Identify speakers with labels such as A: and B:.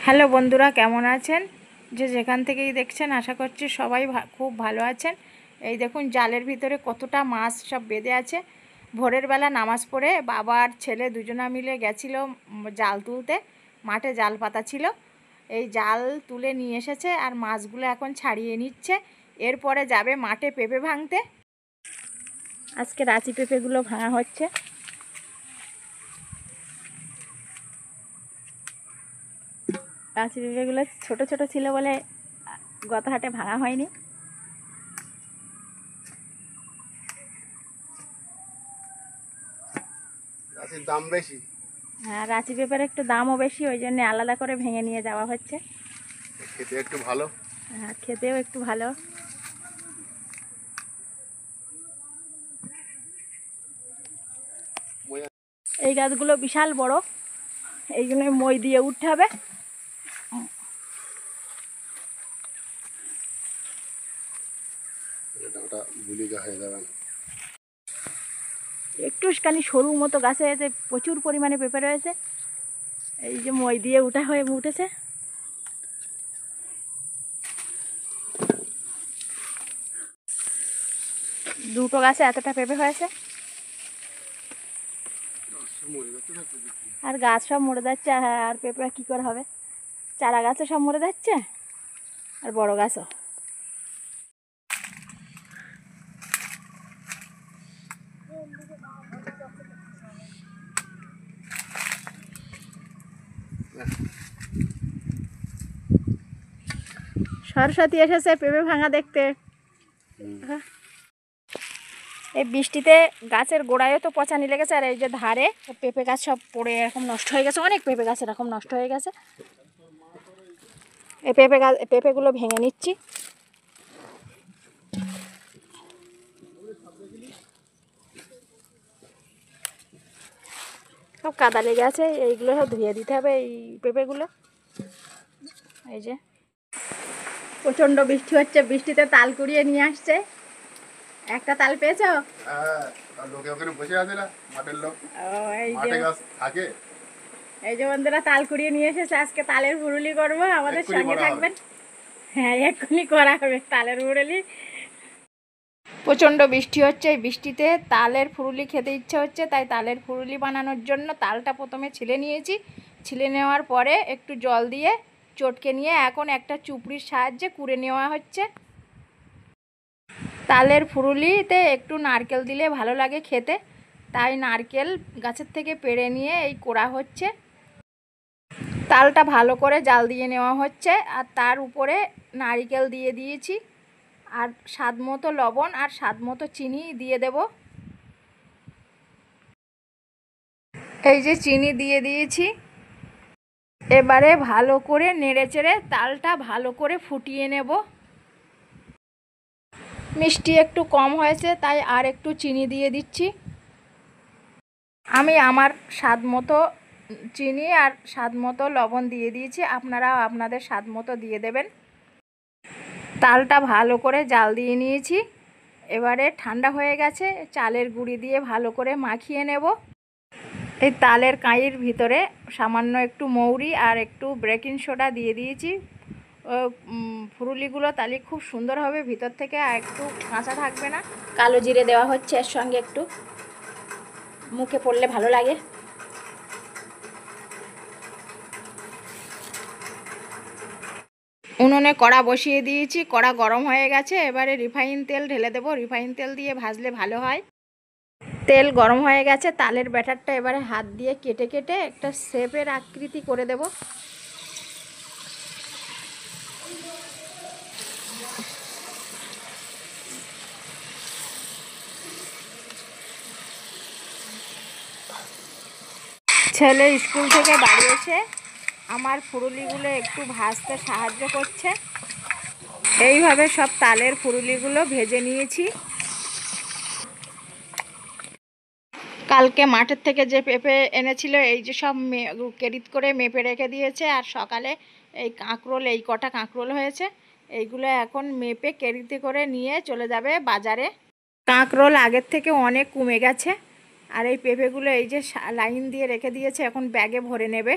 A: Hello বন্ধুরা, কেমন আছেন? যে যেখান থেকেই দেখছেন আশা করছি সবাই খুব ভালো আছেন। এই দেখুন জালের ভিতরে কতটা মাছ সব বেঁধে আছে। ভোরের বেলা নামাজ পড়ে বাবা আর ছেলে দুজনা মিলে গেছিল জাল তুলতে, মাঠে জাল পাতা ছিল। এই জাল তুলে নিয়ে এসেছে আর মাছগুলো এখন ছাড়িয়ে নিচ্ছে। এরপরে যাবে মাঠে পেঁপে ভাঙতে। আজকে রাঁচি পেঁপেগুলো ভাঙা হচ্ছে। রাঁচি পেঁপেগুলো ছোট ছোট ছিল বলে গত হাটে ভাঙা হয়নি।
B: দাম বেশি।
A: হ্যাঁ, রাঁচি পেঁপের একটু দামও বেশি, ওই জন্য আলাদা করে ভেঙে নিয়ে যাওয়া হচ্ছে।
B: খেতে একটু ভালো।
A: হ্যাঁ, খেতেও একটু ভালো। এই গাছগুলো বিশাল বড়, এই জন্য মই দিয়ে উঠতে হবে। একটুখানি সরু মতো গাছে এতে প্রচুর পরিমাণে পেঁপে রয়েছে। এই যে মই দিয়ে উঠেছে। দুটো গাছে এতটা পেঁপে হয়েছে, আর গাছ সব মরে যাচ্ছে। আর পেঁপে কি করে হবে? চারা গাছে সব মরে যাচ্ছে, আর বড় গাছও। সরস্বতী এসেছে পেঁপে ভাঙা দেখতে। এই বৃষ্টিতে গাছের গোড়ায়ও তো পচানি লেগেছে, আর এই যে ধারে পেঁপে গাছ সব পড়ে এরকম নষ্ট হয়ে গেছে। অনেক পেঁপে গাছ এরকম নষ্ট হয়ে গেছে। এই পেঁপেগুলো ভেঙে নিচ্ছি। সব কাদা লেগে আছে, এইগুলো সব ধুয়ে দিতে হবে এই পেঁপেগুলো। এই যে প্রচণ্ড বৃষ্টি হচ্ছে, বৃষ্টিতে তাল কুড়িয়ে নিয়ে আসছে। একটা তাল পেয়েছো? এই যে বন্ধুরা তাল কুড়িয়ে নিয়ে এসেছে, আজকে তালের ফুরুলি করবো, আমাদের সঙ্গে থাকবেন। হ্যাঁ, এক্ষুনি করা হবে তালের ফুরুলি। প্রচণ্ড বৃষ্টি হচ্ছে, এই বৃষ্টিতে তালের ফুরুলি খেতে ইচ্ছে হচ্ছে, তাই তালের ফুরুলি বানানোর জন্য তালটা প্রথমে ছিলে নিয়েছি। ছিলে নেওয়ার পরে একটু জল দিয়ে চটকে নিয়ে এখন একটা চুপড়ির সাহায্যে কুড়ে নেওয়া হচ্ছে। তালের ফুরুলিতে একটু নারকেল দিলে ভালো লাগে খেতে, তাই নারকেল গাছের থেকে পেড়ে নিয়ে এই কোড়া হচ্ছে। তালটা ভালো করে জাল দিয়ে নেওয়া হচ্ছে, আর তার উপরে নারকেল দিয়ে দিয়েছি, আর স্বাদ মতো লবণ আর স্বাদ মতো চিনি দিয়ে দেব। এই যে চিনি দিয়ে দিয়েছি। এবারে ভালো করে নেড়েচেড়ে তালটা ভালো করে ফুটিয়ে নেব। মিষ্টি একটু কম হয়েছে, তাই আর একটু চিনি দিয়ে দিচ্ছি। আমি আমার স্বাদ মতো চিনি আর স্বাদ মতো লবণ দিয়ে দিয়েছি, আপনারাও আপনাদের স্বাদ মতো দিয়ে দেবেন। তালটা ভালো করে জাল দিয়ে নিয়েছি। এবারে ঠান্ডা হয়ে গেছে, চালের গুঁড়ি দিয়ে ভালো করে মাখিয়ে নেব। এই তালের কাঁইয়ের ভিতরে সামান্য একটু মৌরি আর একটু বেকিং সোডা দিয়ে দিয়েছি। ফুরুলিগুলো তাহলে খুব সুন্দর হবে ভিতর থেকে, আর একটু কাঁচা থাকবে না। কালো জিরে দেওয়া হচ্ছে এর সঙ্গে, একটু মুখে পড়লে ভালো লাগে। উনুনে কড়া বসিয়ে দিয়েছি, কড়া গরম হয়ে গেছে। এবারে রিফাইন তেল ঢেলে দেবো। রিফাইন তেল দিয়ে ভাজলে ভালো হয়। তেল গরম হয়ে গেছে, তালের ব্যাটারটা এবারে হাত দিয়ে কেটে কেটে একটা শেপের আকৃতি করে দেব। ছেলে স্কুল থেকে বাড়ি এসে আমার ফুরুলিগুলো একটু ভাজতে সাহায্য করছে। এইভাবে সব তালের ফুরুলিগুলো ভেজে নিয়েছি। কালকে মাঠের থেকে যে পেঁপে এনেছিল, এই যে সব কেরিত করে মেপে রেখে দিয়েছে। আর সকালে এই কাঁকরোল, এই কটা কাঁকরোল হয়েছে, এইগুলো এখন মেপে কেরিতে করে নিয়ে চলে যাবে বাজারে। কাঁকরোল আগের থেকে অনেক কমে গেছে, আর এই পেঁপেগুলো এই যে লাইন দিয়ে রেখে দিয়েছে, এখন ব্যাগে ভরে নেবে।